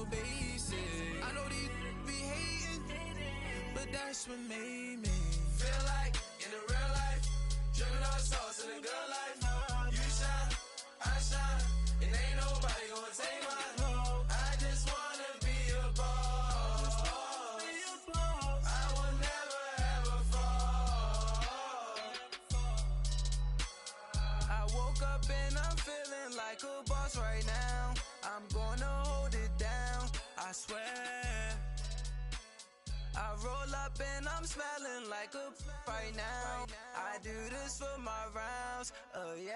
so basic. I know these be hating, but that's what made me feel like in the real life, dripping on sauce in the good life. You shine, I shine, and ain't nobody gonna take mine. I just wanna be a boss. I will never ever fall. I woke up and I'm feeling like a boss right now. I'm gonna hold it down, I swear. I roll up and I'm smelling like a right now. I do this for my rounds, oh yeah.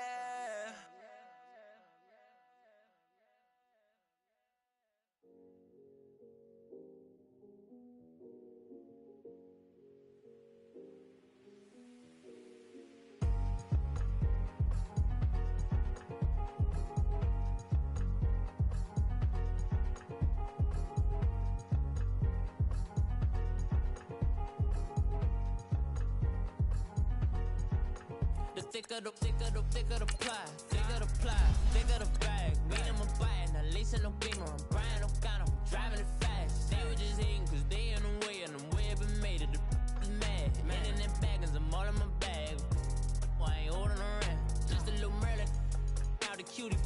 Thicker the pie, thicker the pie, thicker the bag. Meet them a buying, the lace in the beamer. I'm Brian O'Connor, driving it fast. They were just hating cause they in the way, and I'm way up and made it. The is mad. Man in them baggins, I'm all in my bag. I ain't holding around. Just a little Merlin, out the cutie.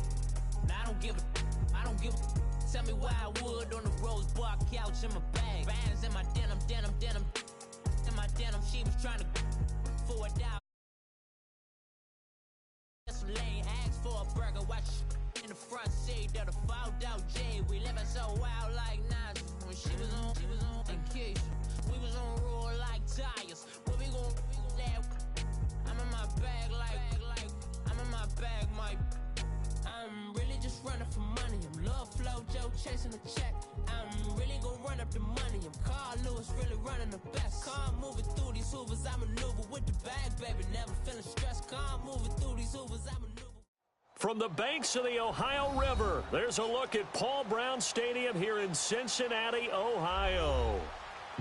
Now I don't give a. Tell me why I would on the rose bar couch in my bag. Bands in my denim. In my denim, she was trying to for it out. Lane asked for a burger, watch in the front seat of the fouled out J. We living so wild like Nas. When she was on vacation, we was on roll like tires. What we gon' let? I'm in my bag like I'm in my bag, Mike. I'm really just running for money. I'm Love Flow Joe chasing the check. I'm really gon' run up the money. I'm Carl Lewis, really running the best. Calm moving through these hoovers, I maneuver with the bag, baby. Never feeling stressed. Calm moving through these hoovers, I maneuver. From the banks of the Ohio River, there's a look at Paul Brown Stadium here in Cincinnati, Ohio.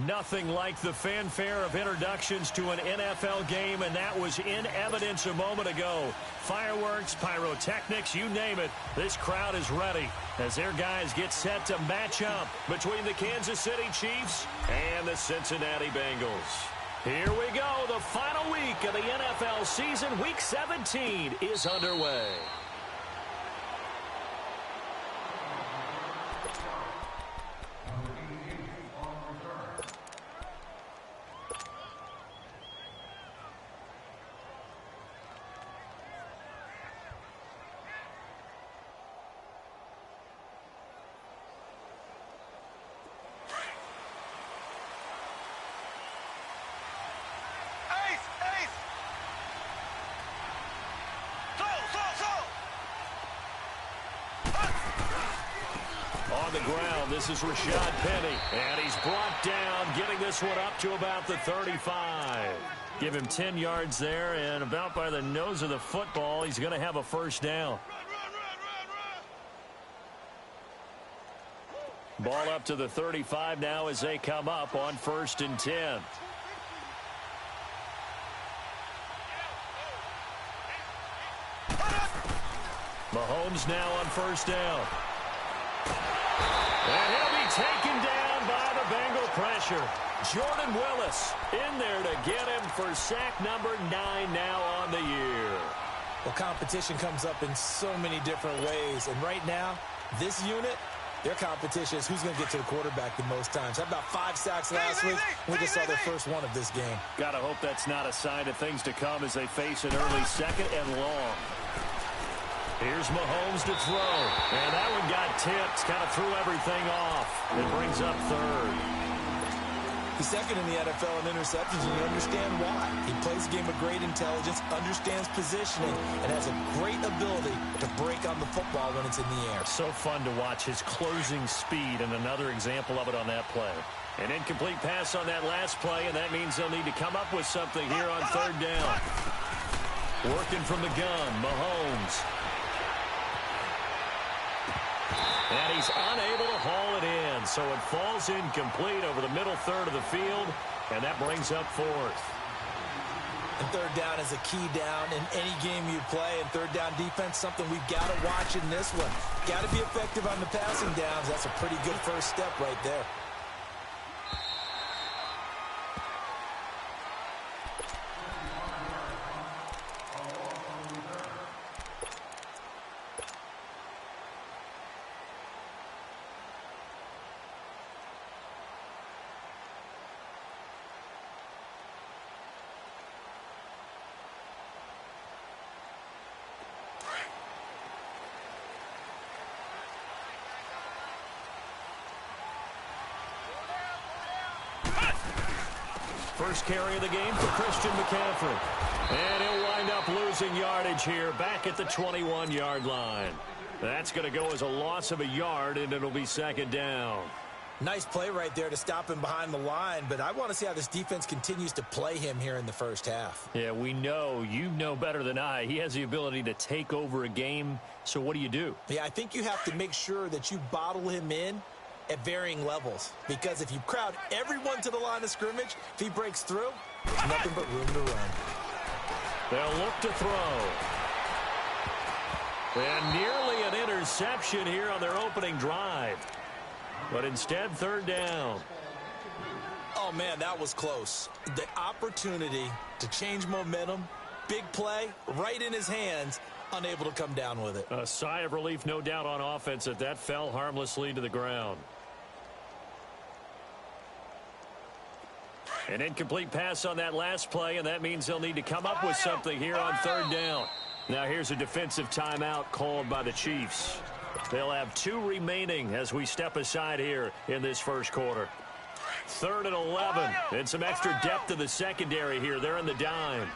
Nothing like the fanfare of introductions to an NFL game, and that was in evidence a moment ago. Fireworks, pyrotechnics, you name it. This crowd is ready as their guys get set to match up between the Kansas City Chiefs and the Cincinnati Bengals. Here we go. The final week of the NFL season. Week 17 is underway. On the ground, this is Rashad Penny, and he's brought down, getting this one up to about the 35. Give him 10 yards there, and about by the nose of the football, he's going to have a first down. Ball up to the 35 now as they come up on 1st and 10. Mahomes now on 1st down. And he'll be taken down by the Bengal pressure. Jordan Willis in there to get him for sack number 9 now on the year. Well, competition comes up in so many different ways. And right now, this unit, their competition is who's going to get to the quarterback the most times. How about 5 sacks last week? We just saw their first one of this game. Gotta hope that's not a sign of things to come as they face an early 2nd and long. Here's Mahomes to throw. And that one got tipped. Kind of threw everything off. It brings up 3rd. He's 2nd in the NFL in interceptions, and you understand why. He plays a game of great intelligence, understands positioning, and has a great ability to break on the football when it's in the air. So fun to watch his closing speed, and another example of it on that play. An incomplete pass on that last play, and that means they'll need to come up with something here on 3rd down. Working from the gun, Mahomes. And he's unable to haul it in, so it falls incomplete over the middle 3rd of the field, and that brings up 4th. And third down is a key down in any game you play. And third down defense, something we've got to watch in this one. Got to be effective on the passing downs. That's a pretty good first step right there. First carry of the game for Christian McCaffrey. And he'll wind up losing yardage here back at the 21-yard line. That's going to go as a loss of a yard, and it'll be second down. Nice play right there to stop him behind the line, but I want to see how this defense continues to play him here in the first half. Yeah, we know. You know better than I. He has the ability to take over a game, so what do? Yeah, I think you have to make sure that you bottle him in at varying levels, because if you crowd everyone to the line of scrimmage, if he breaks through, there's nothing but room to run. They'll look to throw. And nearly an interception here on their opening drive. But instead, third down. Oh, man, that was close. The opportunity to change momentum, big play, right in his hands, unable to come down with it. A sigh of relief, no doubt, on offense that fell harmlessly to the ground. An incomplete pass on that last play, and that means they'll need to come up with something here on third down. Now here's a defensive timeout called by the Chiefs. They'll have 2 remaining as we step aside here in this first quarter. 3rd and 11, and some extra depth to the secondary here. They're in the dime.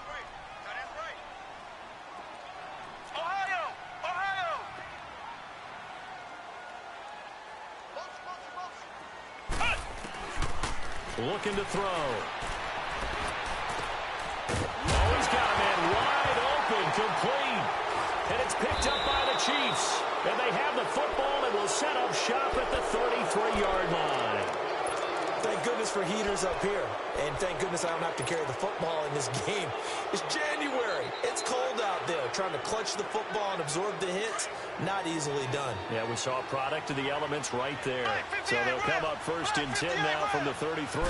Looking to throw. Oh, he's got a man wide open, complete. And it's picked up by the Chiefs. And they have the football and will set up shop at the 33-yard line. Thank goodness for heaters up here. And thank goodness I don't have to carry the football in this game. It's January. It's cold out there. Trying to clutch the football and absorb the hits, not easily done. Yeah, we saw a product of the elements right there. So they'll come up 1st and 10 now from the 33.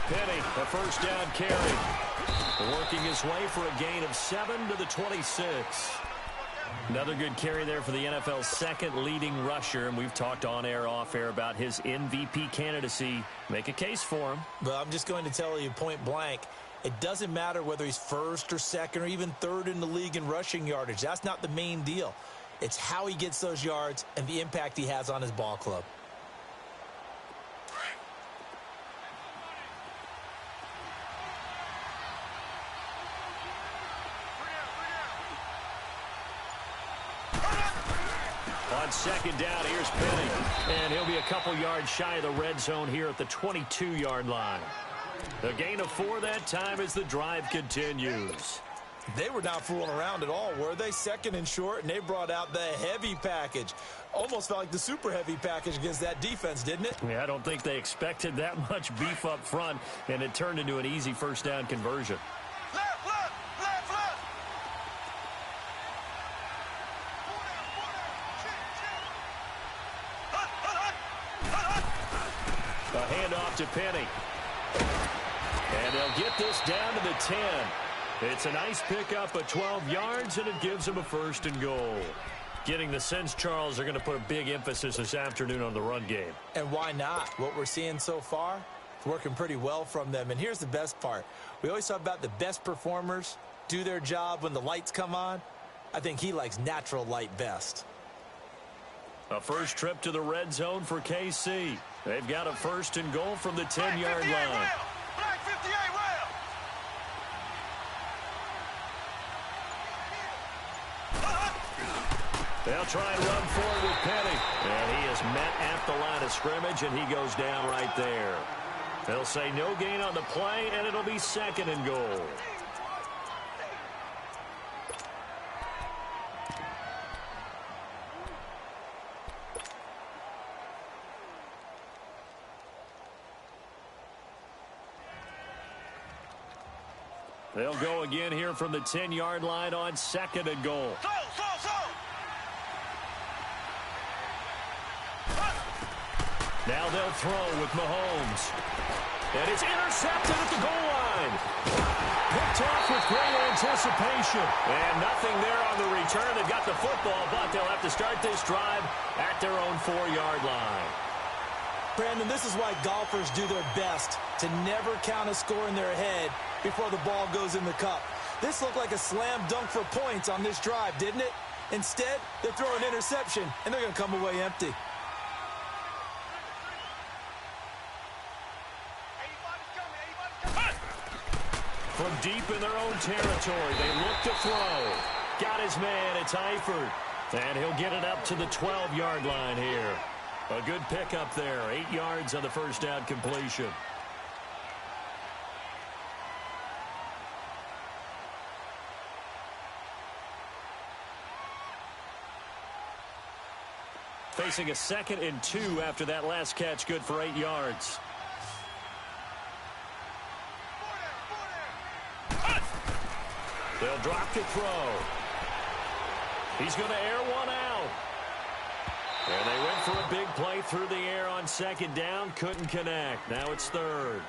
Penny, a first down carry. Working his way for a gain of 7 to the 26. Another good carry there for the NFL's 2nd leading rusher, and we've talked on air, off air about his MVP candidacy. Make a case for him. But I'm just going to tell you point blank, it doesn't matter whether he's 1st or 2nd or even 3rd in the league in rushing yardage. That's not the main deal. It's how he gets those yards and the impact he has on his ball club. On second down, here's Penny. And he'll be a couple yards shy of the red zone here at the 22-yard line. A gain of 4 that time as the drive continues. They were not fooling around at all, were they? 2nd and short, and they brought out the heavy package. Almost felt like the super heavy package against that defense, didn't it? Yeah, I don't think they expected that much beef up front, and it turned into an easy first down conversion. A handoff to Penny. And they'll get this down to the 10. It's a nice pickup of 12 yards, and it gives them a 1st and goal. Getting the sense, Charles, they're going to put a big emphasis this afternoon on the run game. And why not? What we're seeing so far, it's working pretty well from them. And here's the best part. We always talk about the best performers do their job when the lights come on. I think he likes natural light best. A first trip to the red zone for KC. They've got a 1st and goal from the 10-yard line. They'll try and run forward with Penny. And he is met at the line of scrimmage, and he goes down right there. They'll say no gain on the play, and it'll be 2nd and goal. They'll go again here from the 10-yard line on 2nd and goal. Now they'll throw with Mahomes. And it's intercepted at the goal line. Picked off with great anticipation. And nothing there on the return. They've got the football, but they'll have to start this drive at their own 4-yard line. Brandon, this is why golfers do their best to never count a score in their head before the ball goes in the cup. This looked like a slam dunk for points on this drive, didn't it? Instead, they throw an interception, and they're going to come away empty. From deep in their own territory, they look to throw. Got his man, it's Eifert. And he'll get it up to the 12-yard line here. A good pickup there, 8 yards on the first down completion. Facing a 2nd and 2 after that last catch, good for 8 yards. They'll drop to throw. He's going to air one out. And they went for a big play through the air on 2nd down. Couldn't connect. Now it's 3rd.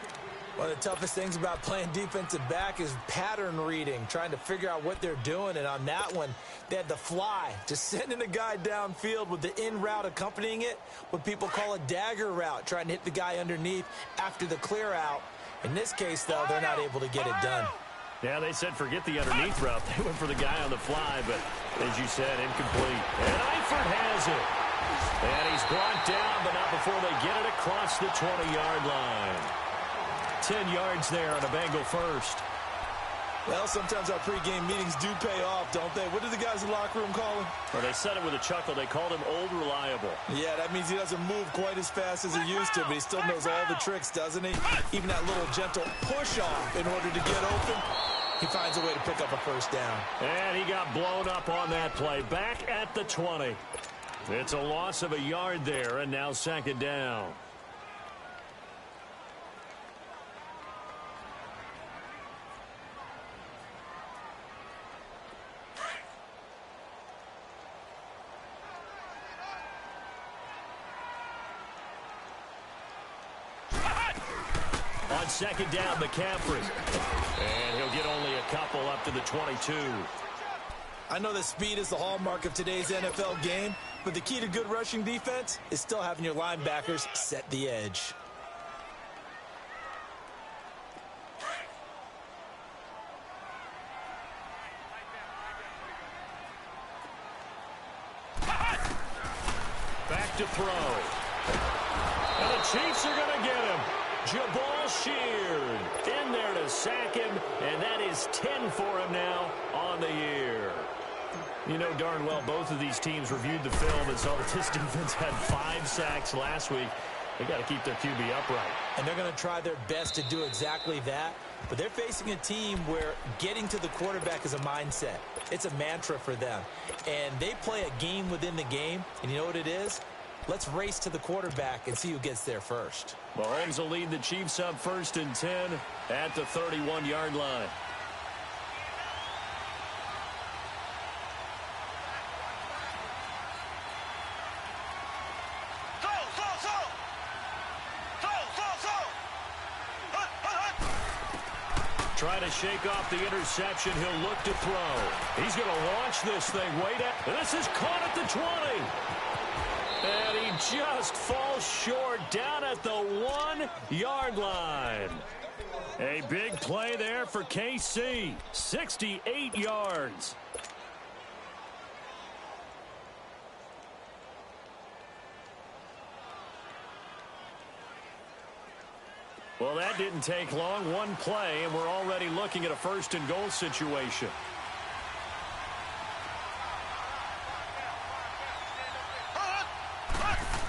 One of the toughest things about playing defensive back is pattern reading, trying to figure out what they're doing. And on that one, they had the fly, just sending a guy downfield with the in route accompanying it, what people call a dagger route, trying to hit the guy underneath after the clear out. In this case, though, they're not able to get it done. Yeah, they said forget the underneath route. They went for the guy on the fly, but as you said, incomplete. And Eifert has it. And he's brought down, but not before they get it across the 20-yard line. 10 yards there on a Bengal first. Well, sometimes our pregame meetings do pay off, don't they? What do the guys in the locker room call him? Well, they said it with a chuckle. They called him Old Reliable. Yeah, that means he doesn't move quite as fast as he used to, but he still knows all the tricks, doesn't he? Even that little gentle push-off in order to get open. He finds a way to pick up a first down. And he got blown up on that play. Back at the 20. It's a loss of a yard there, and now 2nd down. On 2nd down, McCaffrey. And he'll get only a couple up to the 22. I know that speed is the hallmark of today's NFL game, but the key to good rushing defense is still having your linebackers set the edge. Back to throw. And the Chiefs are going to get him. Jabal Sheard in there to sack him, and that is 10 for him now on the year. You know darn well both of these teams reviewed the film and saw that this defense had 5 sacks last week. They got to keep their QB upright. And they're going to try their best to do exactly that, but they're facing a team where getting to the quarterback is a mindset. It's a mantra for them, and they play a game within the game, and you know what it is? Let's race to the quarterback and see who gets there first. Mahomes will lead the Chiefs up 1st and 10 at the 31-yard line. Trying to shake off the interception. He'll look to throw. He's going to launch this thing way down. This is caught at the 20. And he just falls short down at the 1-yard line. A big play there for KC. 68 yards. Well, that didn't take long. One play, and we're already looking at a 1st and goal situation.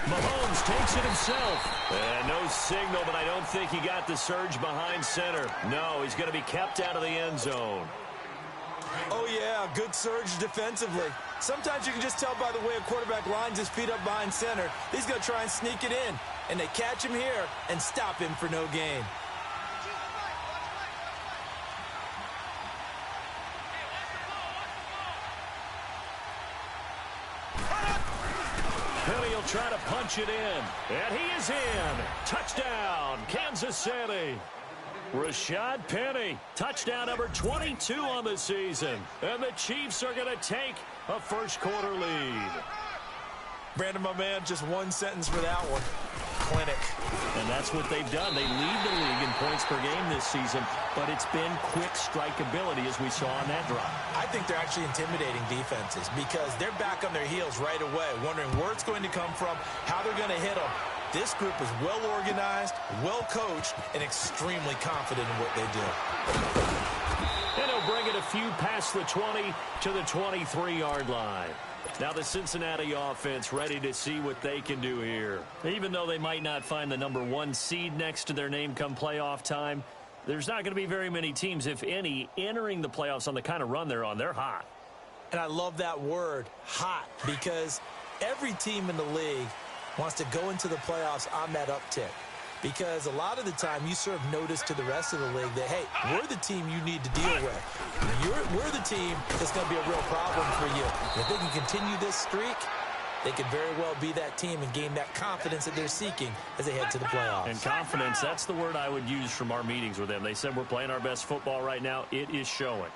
Mahomes takes it himself. And no signal, but I don't think he got the surge behind center. No, he's going to be kept out of the end zone. Oh, yeah, good surge defensively. Sometimes you can just tell by the way a quarterback lines his feet up behind center. He's going to try and sneak it in. And they catch him here and stop him for no gain. Penny will try to punch it in. And he is in. Touchdown, Kansas City. Rashad Penny, touchdown number 22 on the season. And the Chiefs are going to take a first-quarter lead. Brandon, my man, just one sentence for that one. Clinic. And that's what they've done. They lead the league in points per game this season, but it's been quick strikeability as we saw on that drive. I think they're actually intimidating defenses because they're back on their heels right away, wondering where it's going to come from, how they're going to hit them. This group is well organized, well coached, and extremely confident in what they do. And he'll bring it a few past the 20 to the 23-yard line. Now the Cincinnati offense ready to see what they can do here. Even though they might not find the number 1 seed next to their name come playoff time, there's not going to be very many teams, if any, entering the playoffs on the kind of run they're on. They're hot. And I love that word, hot, because every team in the league wants to go into the playoffs on that uptick. Because a lot of the time you serve notice to the rest of the league that, hey, we're the team you need to deal with. We're the team that's going to be a real problem for you. And if they can continue this streak, they could very well be that team and gain that confidence that they're seeking as they head to the playoffs. And confidence, that's the word I would use from our meetings with them. They said we're playing our best football right now. It is showing.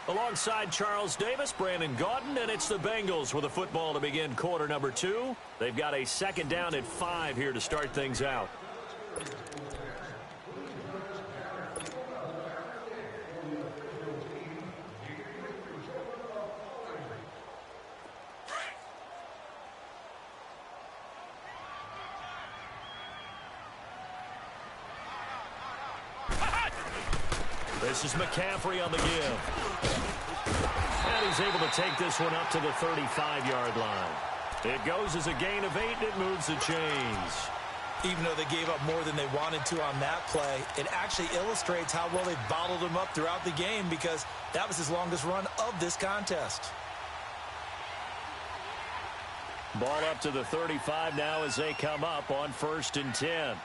Alongside Charles Davis, Brandon Gaudin, and it's the Bengals with a football to begin quarter number 2. They've got a second down at 5 here to start things out. This is McCaffrey on the give. And he's able to take this one up to the 35-yard line. It goes as a gain of 8, and it moves the chains. Even though they gave up more than they wanted to on that play, it actually illustrates how well they bottled him up throughout the game because that was his longest run of this contest. Ball up to the 35 now as they come up on 1st and 10.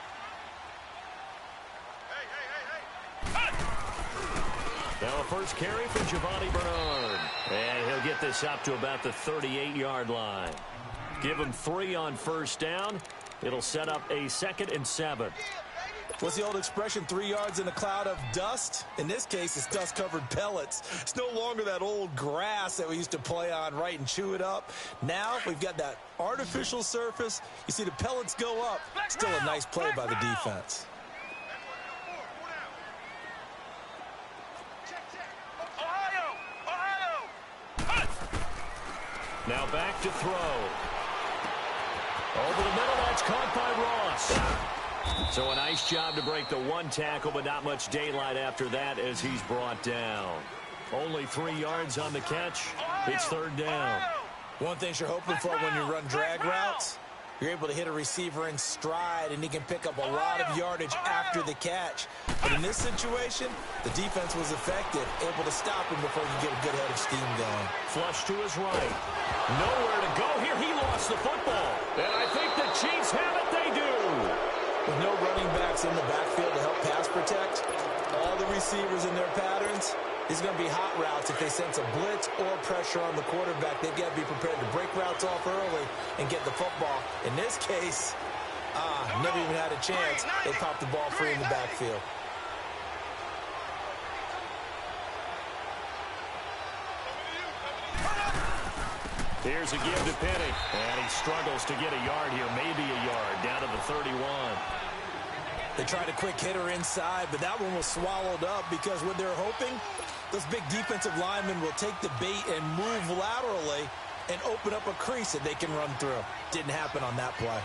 Now a first carry for Giovanni Bernard. And he'll get this up to about the 38-yard line. Give him 3 on first down. It'll set up a 2nd and 7. What's the old expression, 3 yards in a cloud of dust? In this case, it's dust-covered pellets. It's no longer that old grass that we used to play on, right, and chew it up. Now we've got that artificial surface. You see the pellets go up. Still a nice play by the defense. Now back to throw. Over the middle, that's caught by Ross. So a nice job to break the 1 tackle, but not much daylight after that as he's brought down. Only 3 yards on the catch. It's 3rd down. One thing you're hoping for when you run drag routes, you're able to hit a receiver in stride, and he can pick up a lot of yardage after the catch. But in this situation, the defense was effective, able to stop him before he could get a good head of steam going. Flush to his right. Nowhere to go here. He lost the football. And I think the Chiefs have it. They do. With no running backs in the backfield to help pass protect, all the receivers in their patterns, these are going to be hot routes. If they sense a blitz or pressure on the quarterback, they've got to be prepared to break routes off early and get the football. In this case, never even had a chance. They popped the ball free in the backfield. Here's a give to Penny. And he struggles to get a yard here. Maybe a yard down to the 31. They tried a quick hitter inside, but that one was swallowed up because what they're hoping, those big defensive linemen will take the bait and move laterally and open up a crease that they can run through. Didn't happen on that play.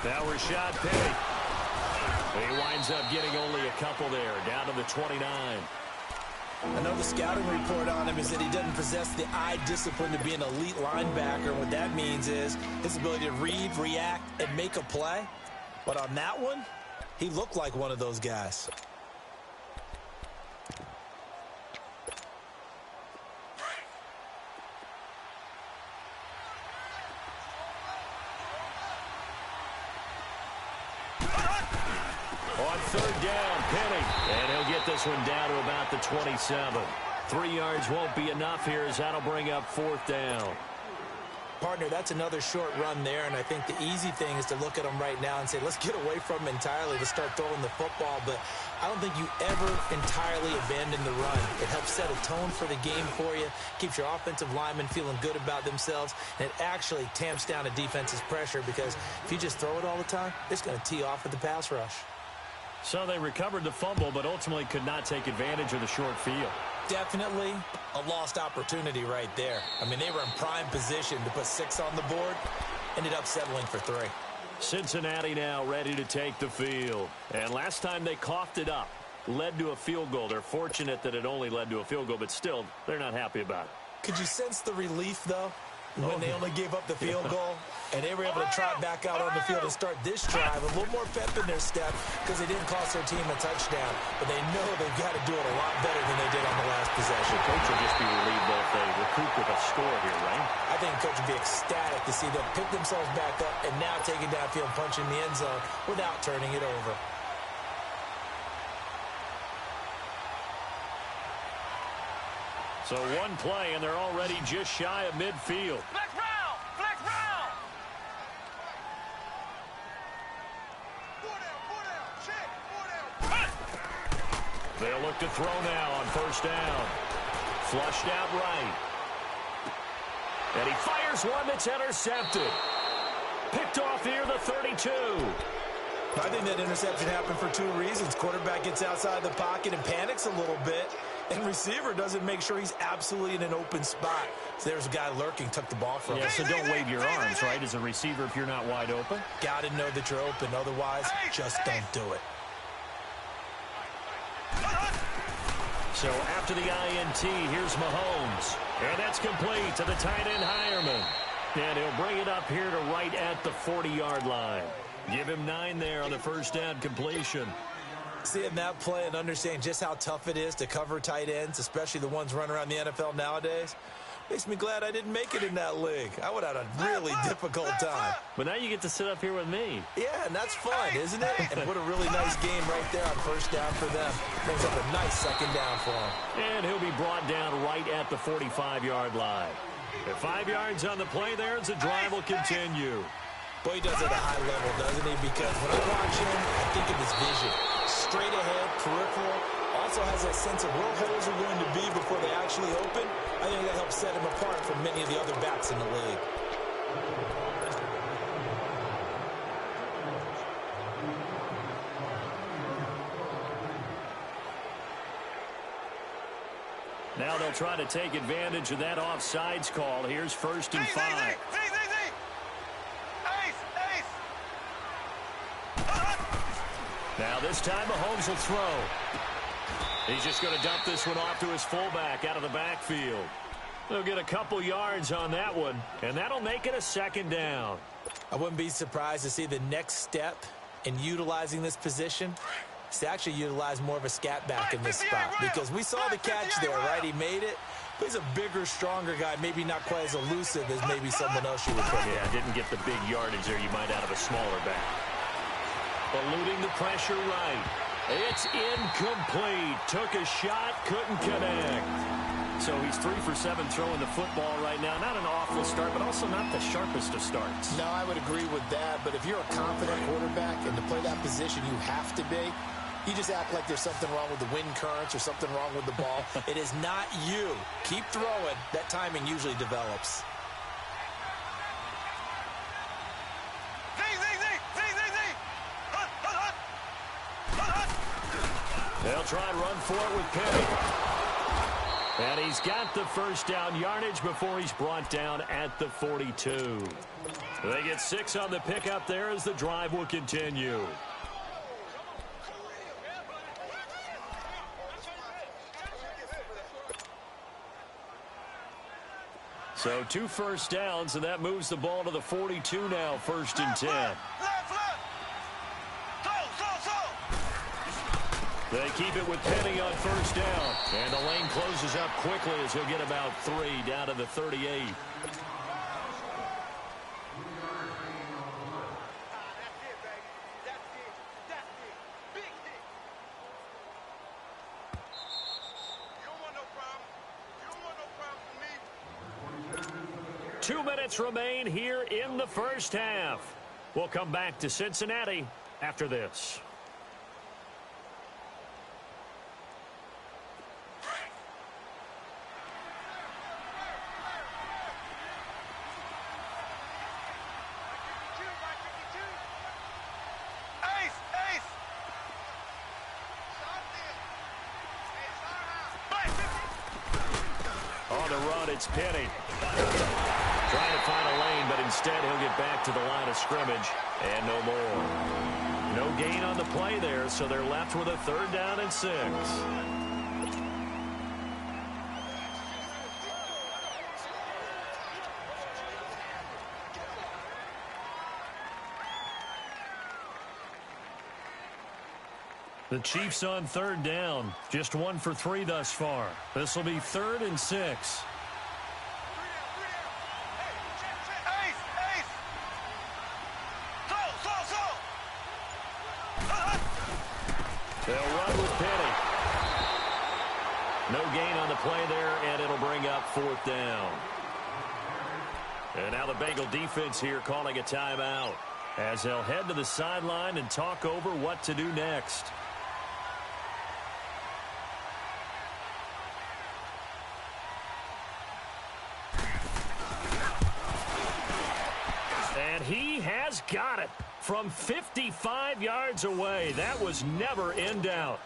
Now Rashad Penny. He winds up getting only a couple there, down to the 29. I know the scouting report on him is that he doesn't possess the eye discipline to be an elite linebacker. What that means is his ability to read, react, and make a play. But on that one, he looked like one of those guys. On third down, Penny. And he'll get this one down to about the 27. 3 yards won't be enough here as that'll bring up fourth down. Partner, that's another short run there, and I think the easy thing is to look at them right now and say, let's get away from them entirely. Let's start throwing the football, but I don't think you ever entirely abandon the run. It helps set a tone for the game for you, keeps your offensive linemen feeling good about themselves, and it actually tamps down a defense's pressure because if you just throw it all the time, it's going to tee off with the pass rush. So they recovered the fumble, but ultimately could not take advantage of the short field. Definitely a lost opportunity right there. I mean, they were in prime position to put 6 on the board, ended up settling for 3. Cincinnati now ready to take the field. And last time they coughed it up, led to a field goal. They're fortunate that it only led to a field goal, but still, they're not happy about it. Could you sense the relief, though, when they only gave up the field goal? And they were able to trot back out on the field and start this drive. A little more pep in their step because they didn't cost their team a touchdown. But they know they've got to do it a lot better than they did on the last possession. Coach will just be relieved though if they recoup with a score here, right? I think Coach would be ecstatic to see them pick themselves back up and now take it downfield, punch in the end zone without turning it over. So one play, and they're already just shy of midfield. Flex round! Flex round! They'll look to throw now on first down. Flushed out right. And he fires one that's intercepted. Picked off here, the 32. I think that interception happened for 2 reasons. Quarterback gets outside the pocket and panics a little bit. And receiver doesn't make sure he's absolutely in an open spot. So there's a guy lurking, took the ball from him. Yeah, so don't wave your arms, right, as a receiver if you're not wide open. Got to know that you're open. Otherwise, just don't do it. So after the INT, here's Mahomes. And that's complete to the tight end Hireman. And he'll bring it up here to right at the 40-yard line. Give him 9 there on the first down completion. Seeing that play and understanding just how tough it is to cover tight ends, especially the ones running around the NFL nowadays, makes me glad I didn't make it in that league. I would have had a really difficult time. But now you get to sit up here with me. Yeah, and that's fun, isn't it? And what a really nice game right there on first down for them. Brings up a nice second down for him. And he'll be brought down right at the 45-yard line. At 5 yards on the play there as the drive will continue. Boy, he does it at a high level, doesn't he? Because when I watch him, I think of his vision. Straight ahead, peripheral. Also has that sense of where holes are going to be before they actually open. I think that helps set him apart from many of the other backs in the league. Now they'll try to take advantage of that offsides call. Here's first and 5. Now this time Mahomes will throw. He's just going to dump this one off to his fullback out of the backfield. They'll get a couple yards on that one, and that'll make it a second down. I wouldn't be surprised to see the next step in utilizing this position is to actually utilize more of a scat back in this spot. Because we saw the catch there, right? He made it. But he's a bigger, stronger guy, maybe not quite as elusive as maybe someone else you would put in. Yeah, didn't get the big yardage there you might out of a smaller back. Eluding the pressure right. It's incomplete. Took a shot, couldn't connect. So he's 3 for 7 throwing the football right now. Not an awful start, but also not the sharpest of starts. No, I would agree with that. But if you're a confident quarterback and to play that position you have to be, you just act like there's something wrong with the wind currents or something wrong with the ball. It is not you. Keep throwing. That timing usually develops. They'll try and run for it with Penny. And he's got the first down yardage before he's brought down at the 42. They get 6 on the pickup there as the drive will continue. So 2 first downs, and that moves the ball to the 42 now, first and 10. They keep it with Penny on first down. And the lane closes up quickly as he'll get about 3 down to the 38. 2 minutes remain here in the first half. We'll come back to Cincinnati after this. On the run, it's Penny. Trying to find a lane, but instead he'll get back to the line of scrimmage, and no more. No gain on the play there, so they're left with a 3rd down and 6. The Chiefs on 3rd down. Just 1 for 3 thus far. This will be 3rd and 6. They'll run with Penny. No gain on the play there, and it'll bring up 4th down. And now the Bengal defense here calling a timeout as they'll head to the sideline and talk over what to do next. And he has got it from 55 yards away. That was never in doubt.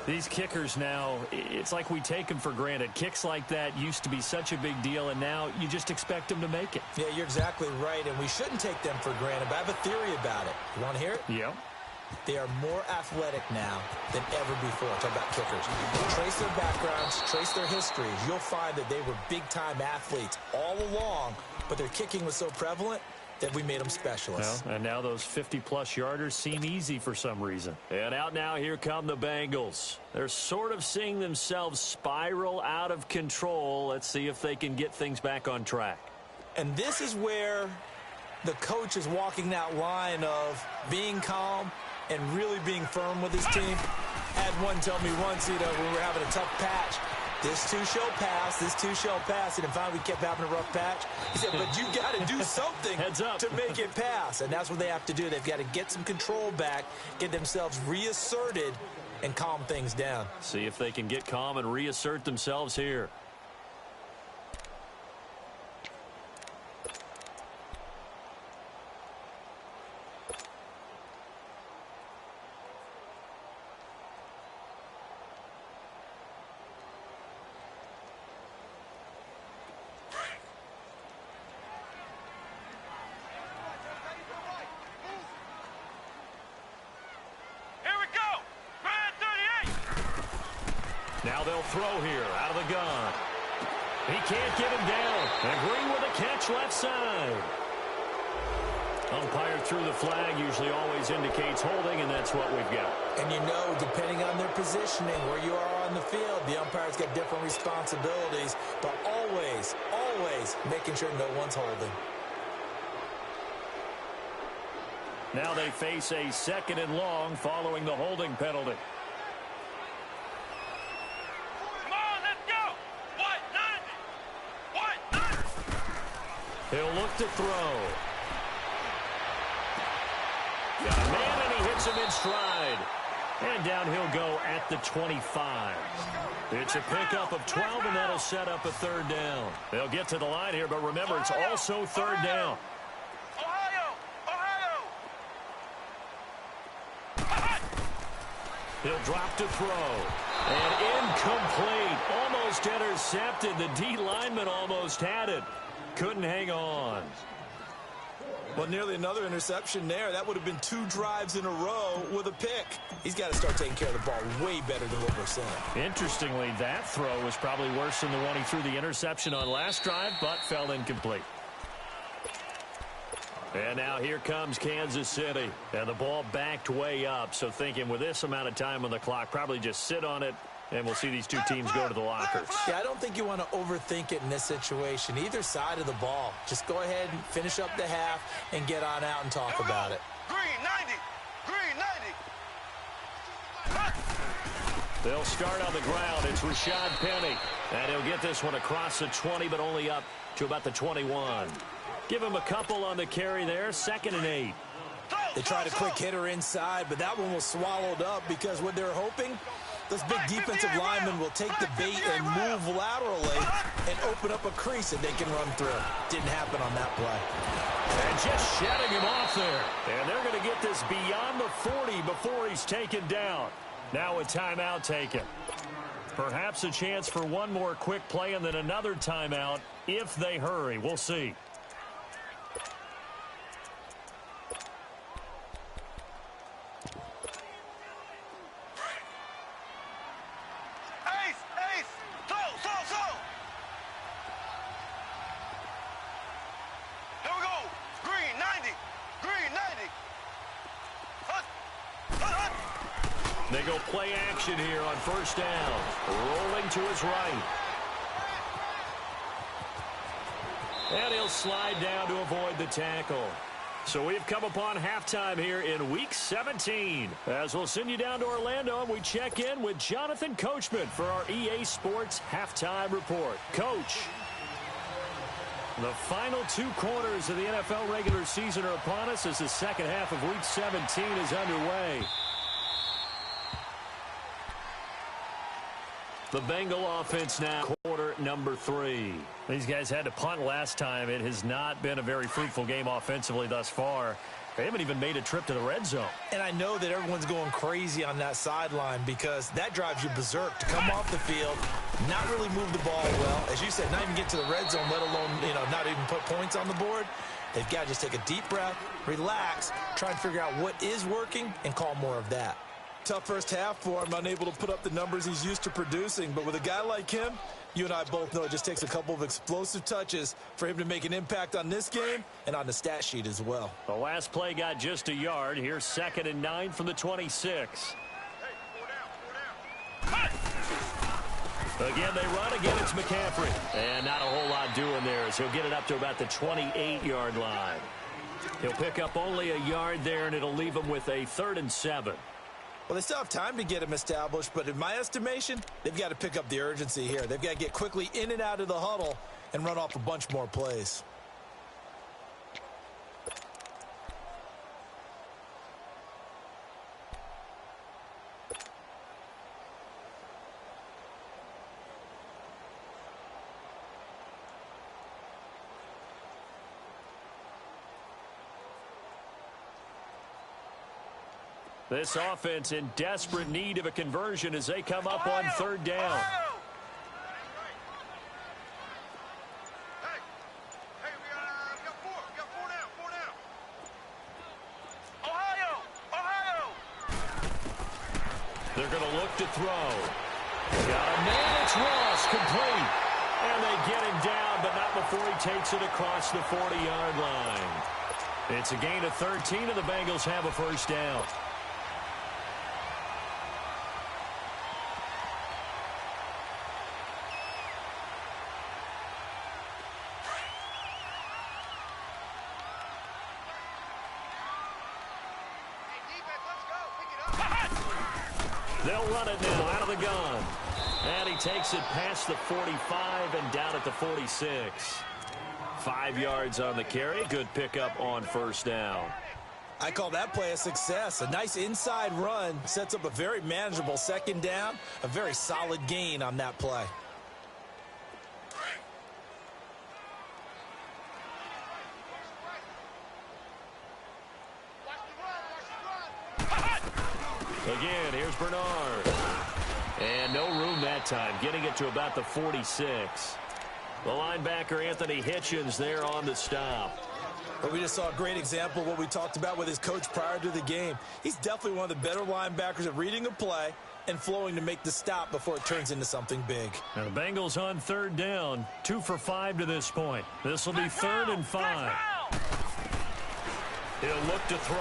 These kickers now, it's like we take them for granted. Kicks like that used to be such a big deal, and now you just expect them to make it. Yeah, you're exactly right, and we shouldn't take them for granted, but I have a theory about it. You want to hear it? Yeah. They are more athletic now than ever before. Talk about kickers. Trace their backgrounds, trace their histories. You'll find that they were big-time athletes all along, but their kicking was so prevalent that we made them specialists. Well, and now those 50-plus yarders seem easy for some reason. And out now, here come the Bengals. They're sort of seeing themselves spiral out of control. Let's see if they can get things back on track. And this is where the coach is walking that line of being calm and really being firm with his team. Had one tell me once, when we were having a tough patch, this too shall pass, this too shall pass. And finally we kept having a rough patch. He said, but you got to do something Heads up. to make it pass. And that's what they have to do. They've got to get some control back, get themselves reasserted, and calm things down. See if they can get calm and reassert themselves here. Now they'll throw here out of the gun. He can't get him down. And Green with a catch left side. Umpire threw the flag, usually always indicates holding, and that's what we've got. And depending on their positioning, where you are on the field, the umpire's got different responsibilities, but always making sure no one's holding. Now they face a 2nd and long following the holding penalty. He'll look to throw. Got a man, and he hits him in stride. And down he'll go at the 25. It's a pickup of 12, and that'll set up a 3rd down. They'll get to the line here, but remember, it's also 3rd down. He'll drop to throw. And incomplete. Almost intercepted. The D lineman almost had it. Couldn't hang on. Well, nearly another interception there. That would have been 2 drives in a row with a pick. He's got to start taking care of the ball way better than what we're seeing. Interestingly, that throw was probably worse than the one he threw the interception on last drive, but fell incomplete. And now here comes Kansas City. And the ball backed way up, so thinking with this amount of time on the clock, probably just sit on it, and we'll see these two teams go to the lockers. Yeah, I don't think you want to overthink it in this situation. Either side of the ball. Just go ahead and finish up the half and get on out and talk about it. Green 90. Green 90. They'll start on the ground. It's Rashad Penny. And he'll get this one across the 20, but only up to about the 21. Give him a couple on the carry there, 2nd and 8. They tried a quick hitter inside, but that one was swallowed up because what they're hoping, those big defensive linemen will take the bait and move laterally and open up a crease that they can run through. Didn't happen on that play. And just shedding him off there. And they're going to get this beyond the 40 before he's taken down. Now a timeout taken. Perhaps a chance for one more quick play and then another timeout if they hurry. We'll see. They go play action here on 1st down. Rolling to his right. And he'll slide down to avoid the tackle. So we've come upon halftime here in Week 17. As we'll send you down to Orlando, and we check in with Jonathan Coachman for our EA Sports Halftime Report. Coach, the final 2 quarters of the NFL regular season are upon us as the second half of Week 17 is underway. The Bengal offense now, quarter number 3. These guys had to punt last time. It has not been a very fruitful game offensively thus far. They haven't even made a trip to the red zone. And I know that everyone's going crazy on that sideline because that drives you berserk to come off the field, not really move the ball well. As you said, not even get to the red zone, let alone, not even put points on the board. They've got to just take a deep breath, relax, try and figure out what is working, and call more of that. Tough first half for him, unable to put up the numbers he's used to producing. But with a guy like him, you and I both know it just takes a couple of explosive touches for him to make an impact on this game and on the stat sheet as well. The last play got just a yard. Here's 2nd and 9 from the 26. Again, they run. Again, it's McCaffrey. And not a whole lot doing there as he'll get it up to about the 28-yard line. He'll pick up only a yard there, and it'll leave him with a 3rd and 7. Well, they still have time to get him established, but in my estimation, they've got to pick up the urgency here. They've got to get quickly in and out of the huddle and run off a bunch more plays. This offense in desperate need of a conversion as they come up on 3rd down. They're going to look to throw. Got a man, it's Ross, complete. And they get him down, but not before he takes it across the 40-yard line. It's a gain of 13, and the Bengals have a 1st down. They'll run it now out of the gun. And he takes it past the 45 and down at the 46. 5 yards on the carry. Good pickup on 1st down. I call that play a success. A nice inside run sets up a very manageable 2nd down. A very solid gain on that play. Again, here's Bernard. And no room that time, getting it to about the 46. The linebacker, Anthony Hitchens, there on the stop. But we just saw a great example of what we talked about with his coach prior to the game. He's definitely one of the better linebackers at reading a play and flowing to make the stop before it turns into something big. Now the Bengals on 3rd down, 2 for 5 to this point. This will be 3rd and 5. He'll look to throw.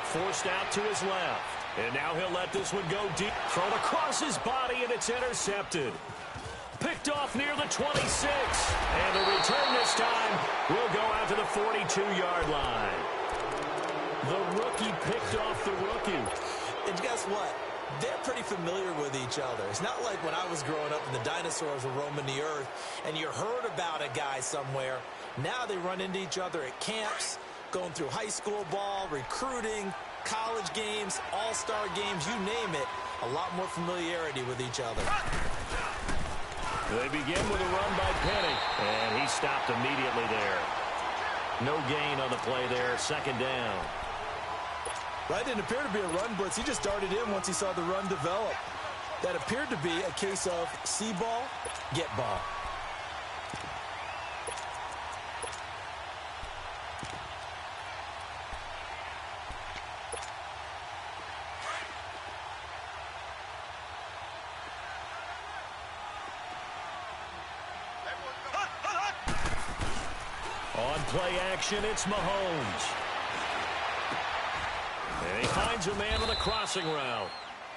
Forced out to his left. And now he'll let this one go deep. Thrown across his body, and it's intercepted. Picked off near the 26. And the return this time will go out to the 42-yard line. The rookie picked off the rookie. And guess what? they're pretty familiar with each other. It's not like when I was growing up and the dinosaurs were roaming the earth and you heard about a guy somewhere. Now they run into each other at camps, going through high school ball, recruiting, college games, all-star games, you name it. A lot more familiarity with each other. They begin with a run by Penny, and he stopped immediately there. No gain on the play there, second down. That didn't appear to be a run blitz. He just darted in once he saw the run develop. That appeared to be a case of see ball, get ball. On play action, it's Mahomes. And he finds a man on the crossing route.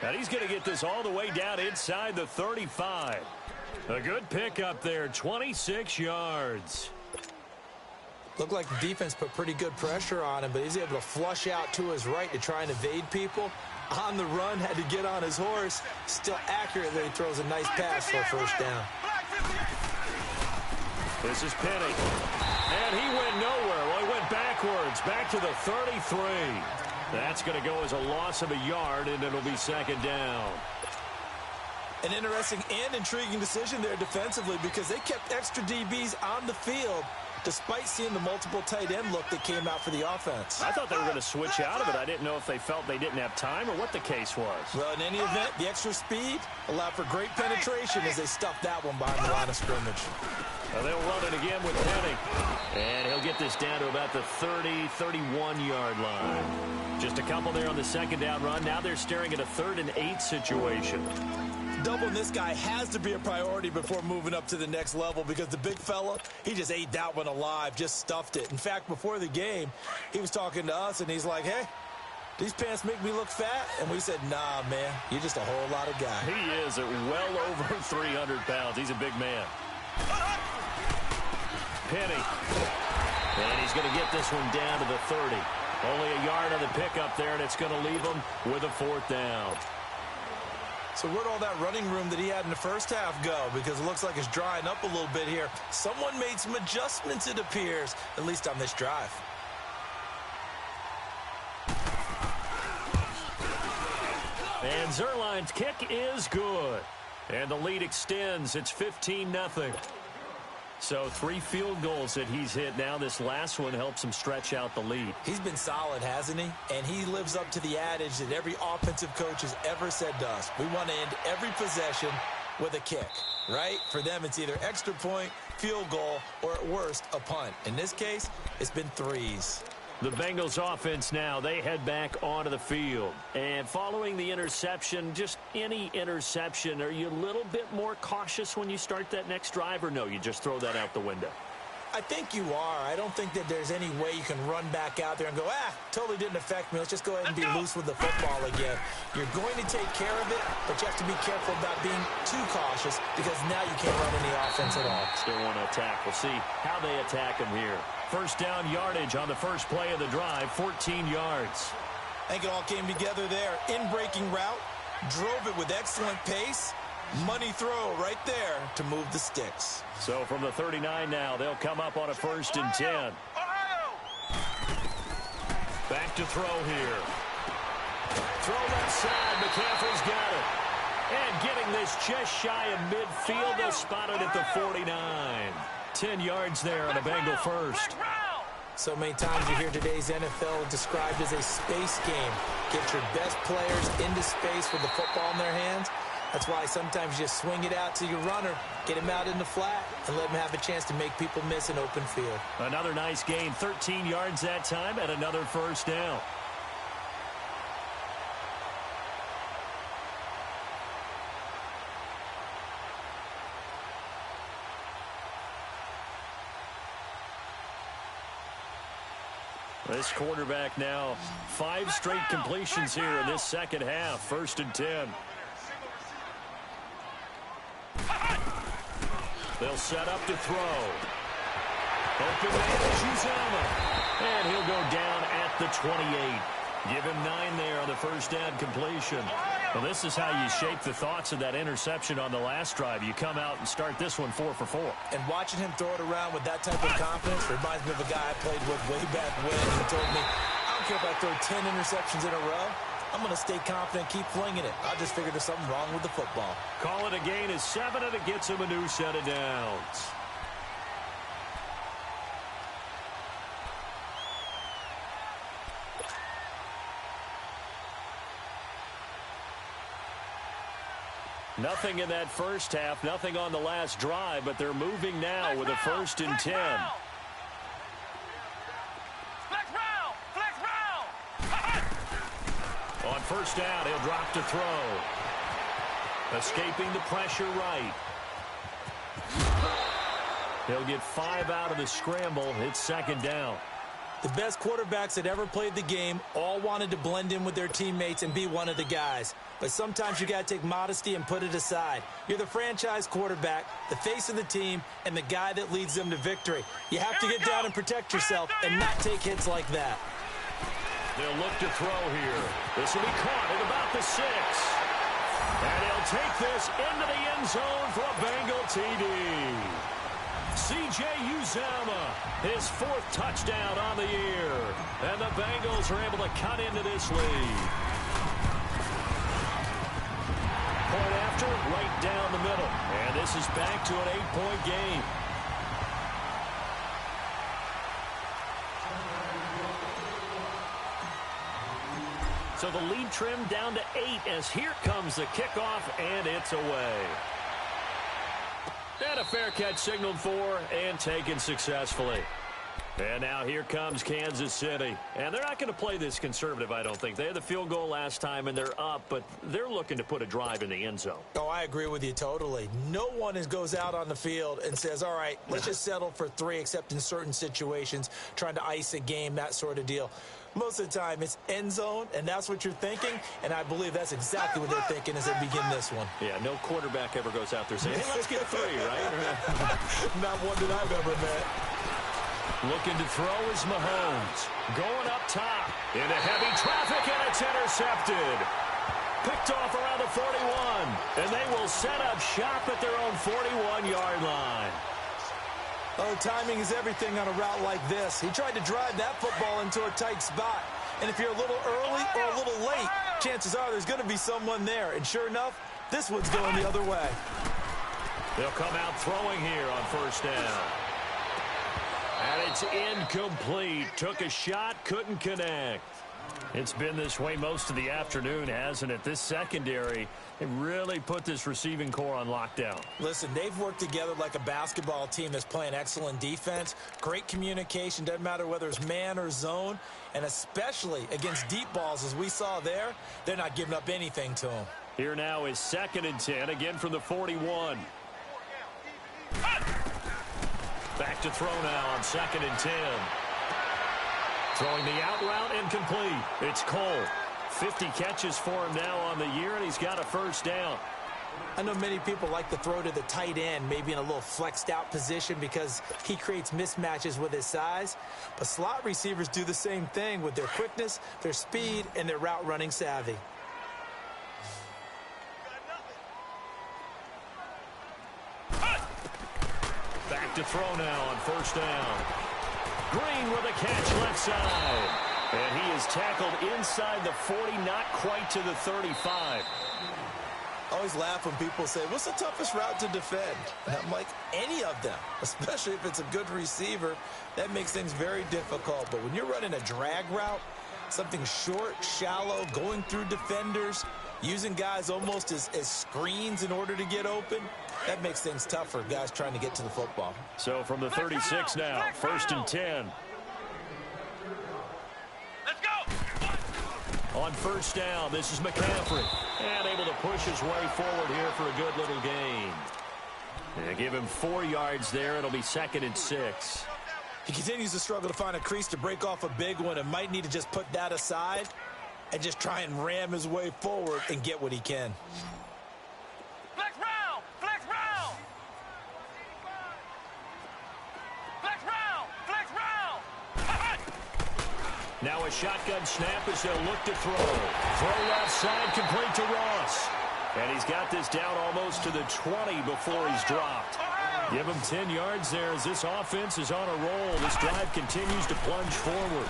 And he's going to get this all the way down inside the 35. A good pickup there, 26 yards. Looked like the defense put pretty good pressure on him, but he's able to flush out to his right to try and evade people. On the run, had to get on his horse. Still accurately throws a nice pass for a first down. This is Penny. And he went nowhere. Well, he went backwards, back to the 33. That's going to go as a loss of a yard, and it'll be second down. An interesting and intriguing decision there defensively because they kept extra DBs on the field despite seeing the multiple tight end look that came out for the offense. I thought they were going to switch out of it. I didn't know if they felt they didn't have time or what the case was. Well, in any event, the extra speed allowed for great penetration as they stuffed that one behind the line of scrimmage. Well, they'll run it again with Penny. And he'll get this down to about the 30, 31-yard line. Just a couple there on the second down run. Now they're staring at a 3rd and 8 situation. Doubling this guy has to be a priority before moving up to the next level because the big fella, he just ate that one alive, just stuffed it. In fact, before the game, he was talking to us, and he's like, hey, these pants make me look fat? And we said, nah, man, you're just a whole lot of guy. He is at well over 300 pounds. He's a big man. Penny. And he's going to get this one down to the 30. Only a yard on the pickup there, and it's going to leave him with a 4th down. So where'd all that running room that he had in the first half go? Because it looks like it's drying up a little bit here. Someone made some adjustments, it appears, at least on this drive. And Zerline's kick is good. And the lead extends. It's 15-0. So 3 field goals that he's hit now. This last one helps him stretch out the lead. He's been solid, hasn't he? And he lives up to the adage that every offensive coach has ever said to us. We want to end every possession with a kick, right? For them, it's either extra point, field goal, or at worst, a punt. In this case, it's been 3s. The Bengals offense now, they head back onto the field. And following the interception, just any interception, are you a little bit more cautious when you start that next drive, or no, you just throw that out the window? I think you are. I don't think that there's any way you can run back out there and go, totally didn't affect me. Let's just go ahead and be loose with the football again. You're going to take care of it, but you have to be careful about being too cautious because now you can't run any offense at all. Still want to attack. We'll see how they attack him here. First down yardage on the first play of the drive, 14 yards. I think it all came together there. In-breaking route, drove it with excellent pace. Money throw right there to move the sticks. So from the 39 now, they'll come up on a 1st and 10. Back to throw here. Throw left side. McCaffrey's got it. And getting this just shy of midfield. They'll spot it at the 49. 10 yards there on a Bengal first. So many times you hear today's NFL described as a space game. Get your best players into space with the football in their hands. That's why sometimes you just swing it out to your runner, get him out in the flat, and let him have a chance to make people miss an open field. Another nice gain, 13 yards that time, and another first down. This quarterback now, 5 straight completions here in this second half, 1st and 10. They'll set up to throw. Open man is Uzama. And he'll go down at the 28. Give him 9 there on the first down completion. Well, this is how you shape the thoughts of that interception on the last drive. You come out and start this one 4 for 4. And watching him throw it around with that type of confidence reminds me of a guy I played with way back when. He told me, I don't care if I throw 10 interceptions in a row. I'm going to stay confident, keep flinging it. I just figured there's something wrong with the football. Call it a gain of 7, and it gets him a new set of downs. Nothing in that first half, nothing on the last drive, but they're moving now with a 1st and 10. On first down, he'll drop to throw. Escaping the pressure right. He'll get 5 out of the scramble. It's 2nd down. The best quarterbacks that ever played the game all wanted to blend in with their teammates and be one of the guys. But sometimes you got to take modesty and put it aside. You're the franchise quarterback, the face of the team, and the guy that leads them to victory. You have to get down and protect yourself and not take hits like that. They'll look to throw here. This will be caught at about the 6. And he'll take this into the end zone for a Bengal TD. C.J. Uzama, his 4th touchdown on the year. And the Bengals are able to cut into this lead. Point after, right down the middle. And this is back to an 8-point game. So the lead trimmed down to 8 as here comes the kickoff, and it's away. And a fair catch signaled for and taken successfully. And now here comes Kansas City. And they're not going to play this conservative, I don't think. They had the field goal last time, and they're up, but they're looking to put a drive in the end zone. Oh, I agree with you totally. No one goes out on the field and says, all right, let's just settle for 3, except in certain situations, trying to ice a game, that sort of deal. Most of the time, it's end zone, and that's what you're thinking, and I believe that's exactly what they're thinking as they begin this one. Yeah, no quarterback ever goes out there saying, hey, let's get 3, right? Not one that I've ever met. Looking to throw is Mahomes. Going up top. Into heavy traffic, and it's intercepted. Picked off around the 41. And they will set up shop at their own 41-yard line. Oh, timing is everything on a route like this. He tried to drive that football into a tight spot. And if you're a little early or a little late, chances are there's going to be someone there. And sure enough, this one's going the other way. They'll come out throwing here on first down. And it's incomplete. Took a shot, couldn't connect. It's been this way most of the afternoon, hasn't it? This secondary, they really put this receiving core on lockdown. Listen, they've worked together like a basketball team that's playing excellent defense. Great communication, doesn't matter whether it's man or zone. And especially against deep balls, as we saw there, they're not giving up anything to them. Here now is 2nd and 10, again from the 41. Back to throw now on 2nd and 10. Throwing the out route incomplete. It's Cole. 50 catches for him now on the year, and he's got a first down. I know many people like to throw to the tight end, maybe in a little flexed out position because he creates mismatches with his size. But slot receivers do the same thing with their quickness, their speed, and their route running savvy. Back to throw now on first down. Green with a catch left side. And he is tackled inside the 40, not quite to the 35. I always laugh when people say, what's the toughest route to defend? And I'm like, any of them, especially if it's a good receiver. That makes things very difficult. But when you're running a drag route, something short, shallow, going through defenders, using guys almost as screens in order to get open, that makes things tough for guys trying to get to the football. So from the 36 now, 1st and 10. Let's go. On first down, this is McCaffrey. And able to push his way forward here for a good little gain. And give him 4 yards there. It'll be 2nd and 6. He continues to struggle to find a crease to break off a big one and might need to just put that aside and just try and ram his way forward and get what he can. Flex round. Flex round. Flex round. Flex round. Now a shotgun snap as they'll look to throw. Throw left side, complete to Ross. And he's got this down almost to the 20 before he's dropped. Give him 10 yards there as this offense is on a roll. This drive continues to plunge forward.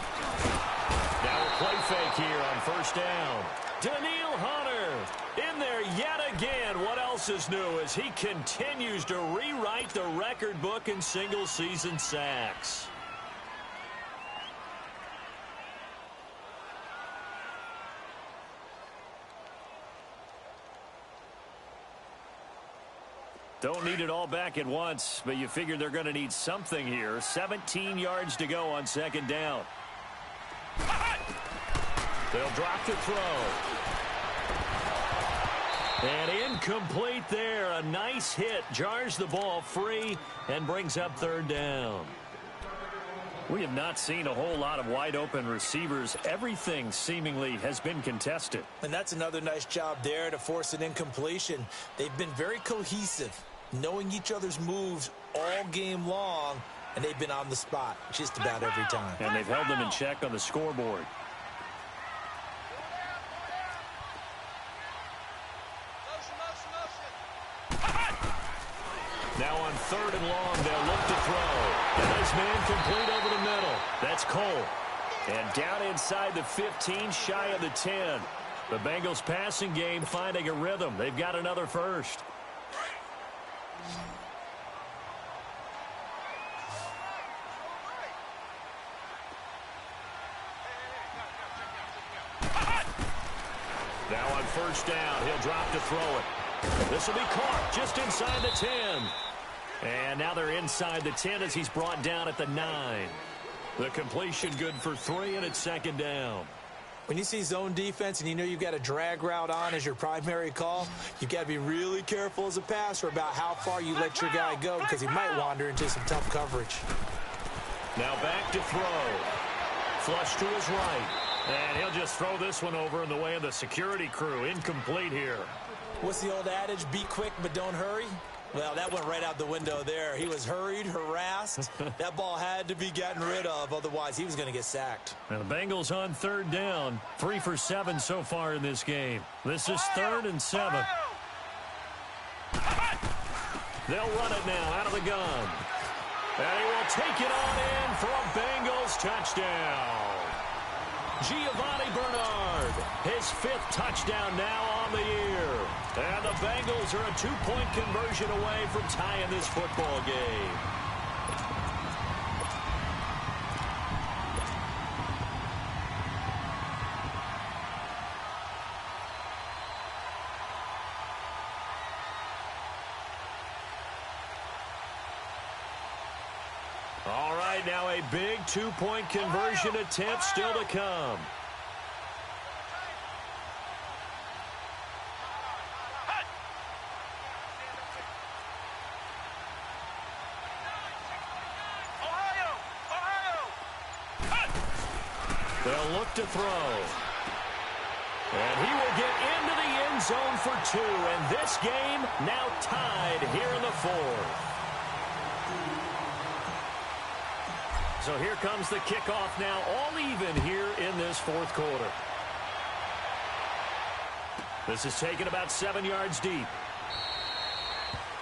Now a play fake here on first down. Daniil Hunter in there yet again. What else is new as he continues to rewrite the record book in single-season sacks. Don't need it all back at once, but you figure they're going to need something here. 17 yards to go on second down. They'll drop the throw. And incomplete there. A nice hit. Jars the ball free and brings up third down. We have not seen a whole lot of wide-open receivers. Everything seemingly has been contested. And that's another nice job there to force an incompletion. They've been very cohesive, knowing each other's moves all game long, and they've been on the spot just about every time. And they've held them in check on the scoreboard. Now on third and long, they'll look to throw. A nice man complete over the middle. That's Cole. And down inside the 15, shy of the 10. The Bengals passing game finding a rhythm. They've got another first. Now on first down, he'll drop to throw it. This will be caught just inside the 10. And now they're inside the 10 as he's brought down at the 9. The completion good for 3, and it's second down. When you see zone defense and you know you've got a drag route on as your primary call, you've got to be really careful as a passer about how far you let your guy go because he might wander into some tough coverage. Now back to throw. Flush to his right. And he'll just throw this one over in the way of the security crew. Incomplete here. What's the old adage? Be quick, but don't hurry. Well, that went right out the window there. He was hurried, harassed. That ball had to be gotten rid of, otherwise he was going to get sacked. And the Bengals on third down. 3 for 7 so far in this game. This is 3rd and 7. They'll run it now out of the gun. And he will take it on in for a Bengals touchdown. Giovanni Bernard, his 5th touchdown now on the year. And the Bengals are a 2-point conversion away from tying this football game. All right, now a big 2-point conversion attempt still to come. They'll look to throw. And he will get into the end zone for 2. And this game now tied here in the 4th. So here comes the kickoff now, all even here in this 4th quarter. This is taken about 7 yards deep.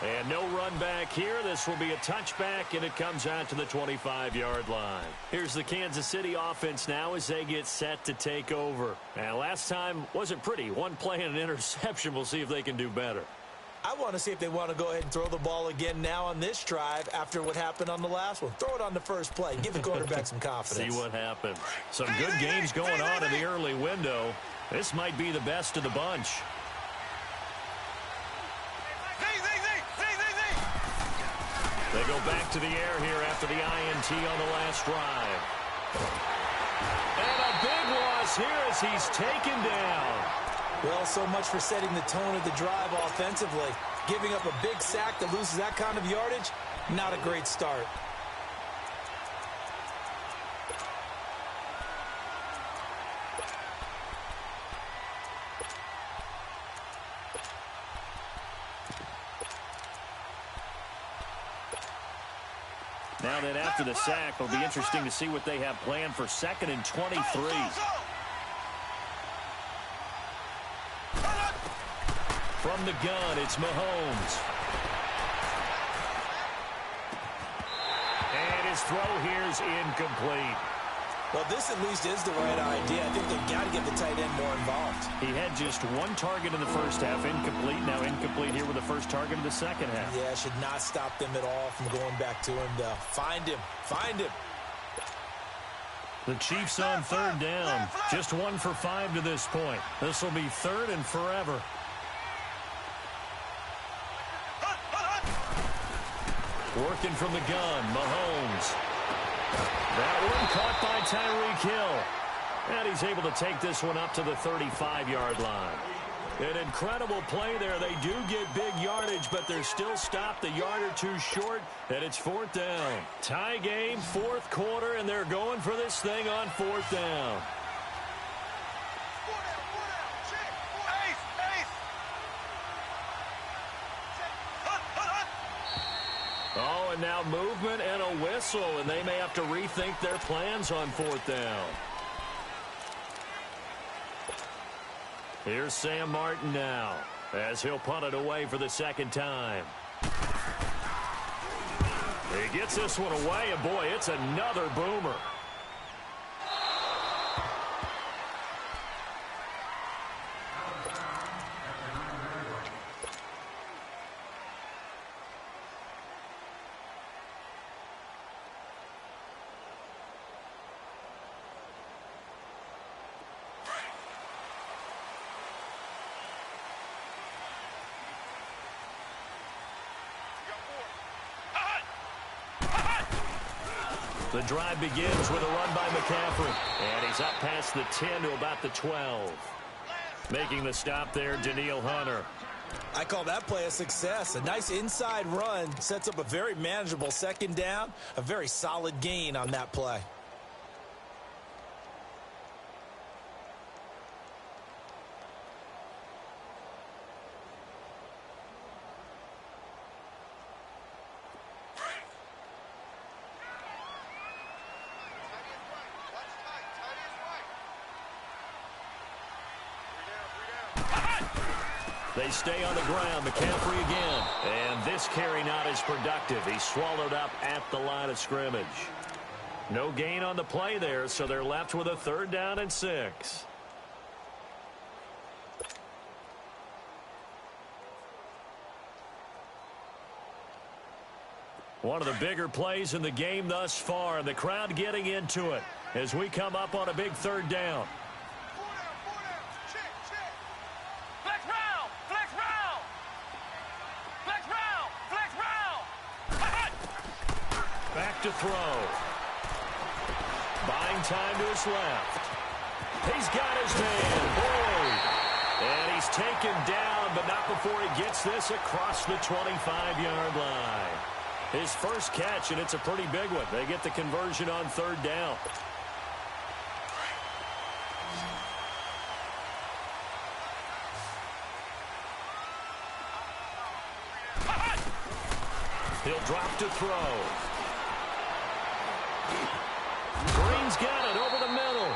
And no run back here. This will be a touchback, and it comes out to the 25-yard line. Here's the Kansas City offense now as they get set to take over. And last time wasn't pretty. One play and an interception. We'll see if they can do better. I want to see if they want to go ahead and throw the ball again now on this drive after what happened on the last one. Throw it on the first play. Give the quarterback some confidence. See what happens. Some good games going on in the early window. This might be the best of the bunch. They go back to the air here after the INT on the last drive. And a big loss here as he's taken down. Well, so much for setting the tone of the drive offensively. Giving up a big sack that loses that kind of yardage, not a great start. Now Now then, after the sack, it'll be interesting to see what they have planned for 2nd and 23. From the gun, it's Mahomes. And his throw here is incomplete. Well, this at least is the right idea. I think they've got to get the tight end more involved. He had just one target in the first half, incomplete. Now incomplete here with the first target of the second half. Yeah, should not stop them at all from going back to him, though. Find him. Find him. The Chiefs on 3rd down. Just 1 for 5 to this point. This will be 3rd and forever. Working from the gun, Mahomes. That one caught by Tyreek Hill. And he's able to take this one up to the 35-yard line. An incredible play there. They do get big yardage, but they're still stopped a yard or two short, and it's 4th down. Tie game, 4th quarter, and they're going for this thing on 4th down. Oh, and now movement and a whistle, and they may have to rethink their plans on 4th down. Here's Sam Martin now, as he'll punt it away for the 2nd time. He gets this one away, and boy, it's another boomer. The drive begins with a run by McCaffrey. And he's up past the 10 to about the 12. Making the stop there, Danielle Hunter. I call that play a success. A nice inside run sets up a very manageable 2nd down. A very solid gain on that play. They stay on the ground. McCaffrey again. And this carry not as productive. He's swallowed up at the line of scrimmage. No gain on the play there, so they're left with a 3rd down and 6. One of the bigger plays in the game thus far. The crowd getting into it as we come up on a big 3rd down. Back to throw. Buying time to his left. He's got his man. Boyd. And he's taken down, but not before he gets this across the 25-yard line. His first catch, and it's a pretty big one. They get the conversion on 3rd down. He'll drop to throw. Green's got it over the middle.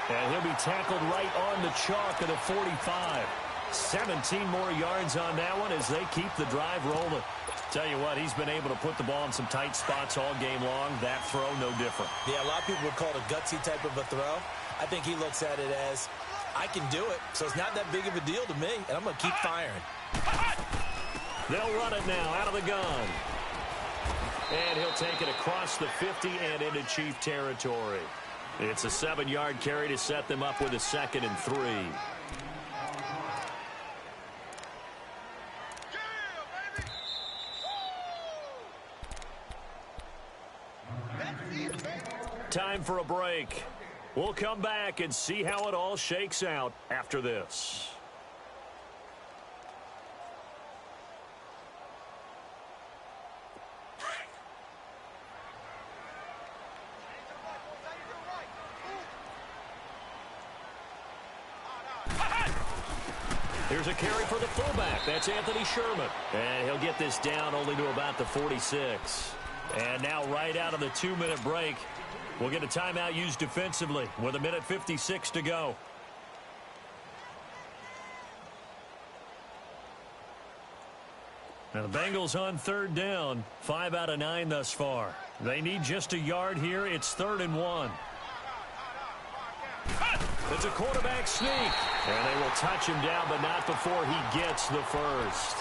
And he'll be tackled right on the chalk of the 45. 17 more yards on that one as they keep the drive rolling. Tell you what, he's been able to put the ball in some tight spots all game long. That throw, no different. Yeah, a lot of people would call it a gutsy type of a throw. I think he looks at it as, I can do it, so it's not that big of a deal to me, and I'm going to keep firing. They'll run it now out of the gun. And he'll take it across the 50 and into Chief territory. It's a 7-yard carry to set them up with a 2nd and 3. Time for a break. We'll come back and see how it all shakes out after this. Here's a carry for the fullback. That's Anthony Sherman. And he'll get this down only to about the 46. And now right out of the 2-minute break, we'll get a timeout used defensively with 1:56 to go. Now the Bengals on 3rd down, 5 out of 9 thus far. They need just a yard here. It's 3rd and 1. It's a quarterback sneak. And they will touch him down, but not before he gets the first.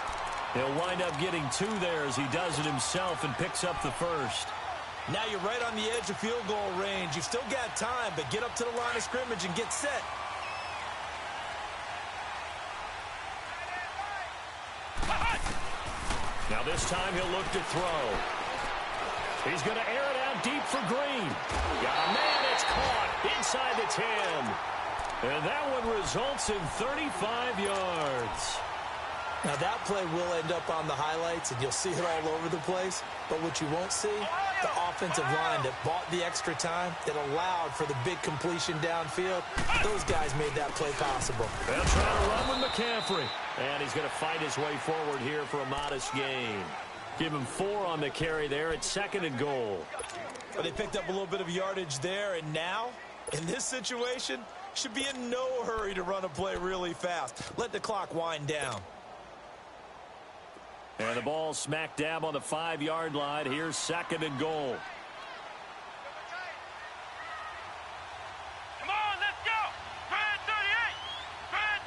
He'll wind up getting 2 there as he does it himself and picks up the first. Now you're right on the edge of field goal range. You've still got time, but get up to the line of scrimmage and get set. Now this time he'll look to throw. He's going to air it out deep for Green. Got a man, it's caught inside the 10. And that one results in 35 yards. Now that play will end up on the highlights, and you'll see it all over the place. But what you won't see, the offensive line that bought the extra time, that allowed for the big completion downfield. Those guys made that play possible. They'll try to run with McCaffrey. And he's going to fight his way forward here for a modest gain. Give him 4 on the carry there. It's 2nd and goal. But they picked up a little bit of yardage there, and now, in this situation, should be in no hurry to run a play really fast. Let the clock wind down. And the ball smack dab on the 5-yard line. Here's 2nd and goal. Come on, let's go. Grand 38. Grand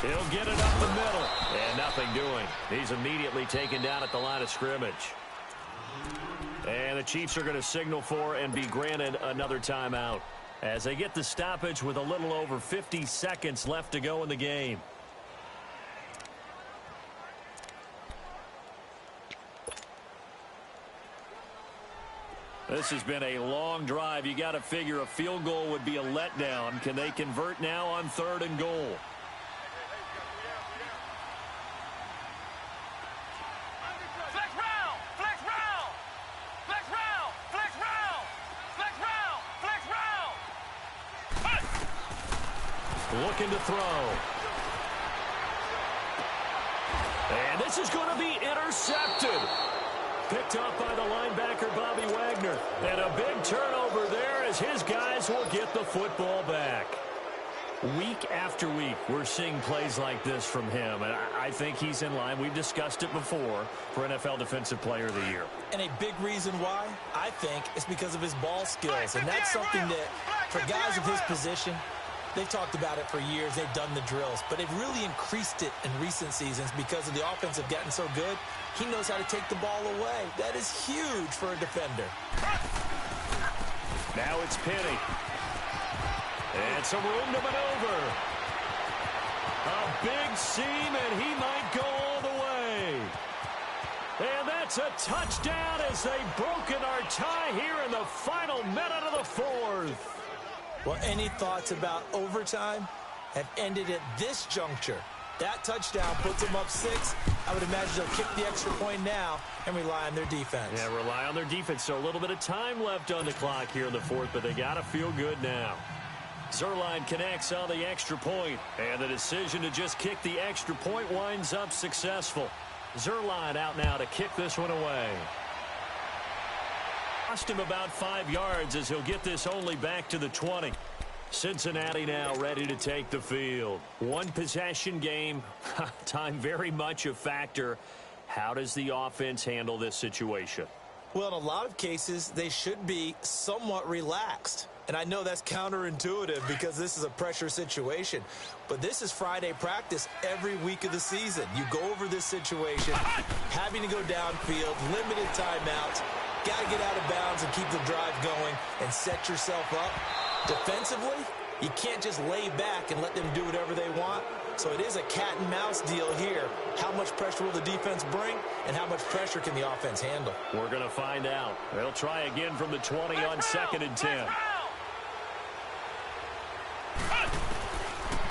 38. He'll get it up the middle. And nothing doing. He's immediately taken down at the line of scrimmage. And the Chiefs are going to signal for and be granted another timeout as they get the stoppage with a little over 50 seconds left to go in the game. This has been a long drive. You got to figure a field goal would be a letdown. Can they convert now on 3rd and goal? Flex round. Flex round. Flex round. Flex round. Flex round. Flex round. Looking to throw. And this is going to be intercepted. Picked up by the linebacker, Bobby Wagner. And a big turnover there as his guys will get the football back. Week after week, we're seeing plays like this from him. And I think he's in line. We've discussed it before for NFL Defensive Player of the Year. And a big reason why, I think, is because of his ball skills. And that's something that, for guys of his position, they've talked about it for years. They've done the drills. But they've really increased it in recent seasons because of the offense have gotten so good. He knows how to take the ball away. That is huge for a defender. Now it's Penny. And some room to maneuver. A big seam, and he might go all the way. And that's a touchdown as they've broken our tie here in the final minute of the 4th. Well, any thoughts about overtime have ended at this juncture. That touchdown puts them up 6. I would imagine they'll kick the extra point now and rely on their defense. Yeah, rely on their defense. So a little bit of time left on the clock here in the 4th, but they got to feel good now. Zuerlein connects on the extra point, and the decision to just kick the extra point winds up successful. Zuerlein out now to kick this one away. Cost him about 5 yards as he'll get this only back to the 20. Cincinnati now ready to take the field. One possession game. Time very much a factor. How does the offense handle this situation? Well, in a lot of cases, they should be somewhat relaxed. And I know that's counterintuitive because this is a pressure situation. But this is Friday practice every week of the season. You go over this situation, having to go downfield, limited timeouts, got to get out of bounds and keep the drive going and set yourself up. Defensively, you can't just lay back and let them do whatever they want. So it is a cat and mouse deal here. How much pressure will the defense bring, and how much pressure can the offense handle? We're going to find out. They'll try again from the 20 on 2nd and 10.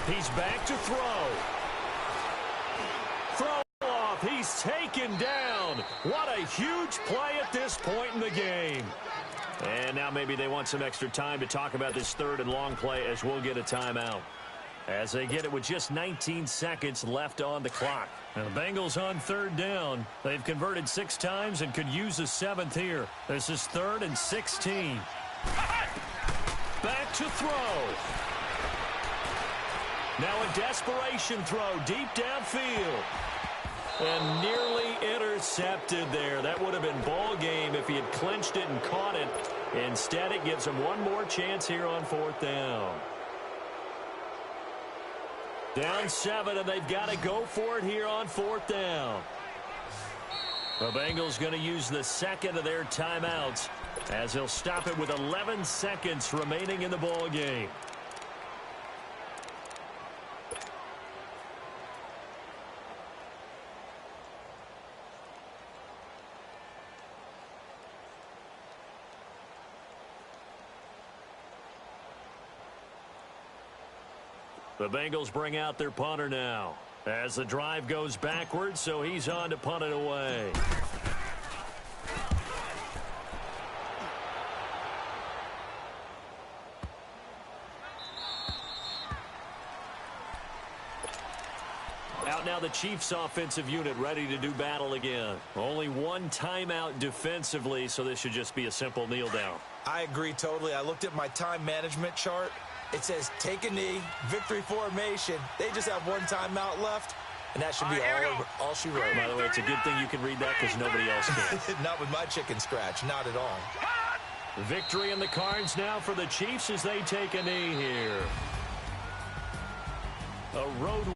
He's back to throw. Throw off. He's taken down. What a huge play at this point in the game. And now maybe they want some extra time to talk about this 3rd and long play as we'll get a timeout. as they get it with just 19 seconds left on the clock. And the Bengals on third down. They've converted 6 times and could use a 7th here. This is 3rd and 16. Back to throw. Now a desperation throw deep downfield. And nearly intercepted there. That would have been ball game if he had clinched it and caught it. Instead, it gives him one more chance here on 4th down. Down 7, and they've got to go for it here on 4th down. The Bengals going to use the second of their timeouts as they'll stop it with 11 seconds remaining in the ball game. The Bengals bring out their punter now as the drive goes backwards, so he's on to punt it away. Out now the Chiefs offensive unit ready to do battle again. Only one timeout defensively, so this should just be a simple kneel down. I agree totally. I looked at my time management chart. It says take a knee, victory formation. They just have one timeout left, and that should be all she wrote. By the way, it's a good thing you can read that because nobody else can. Not with my chicken scratch, not at all. Victory in the cards now for the Chiefs as they take a knee here. A road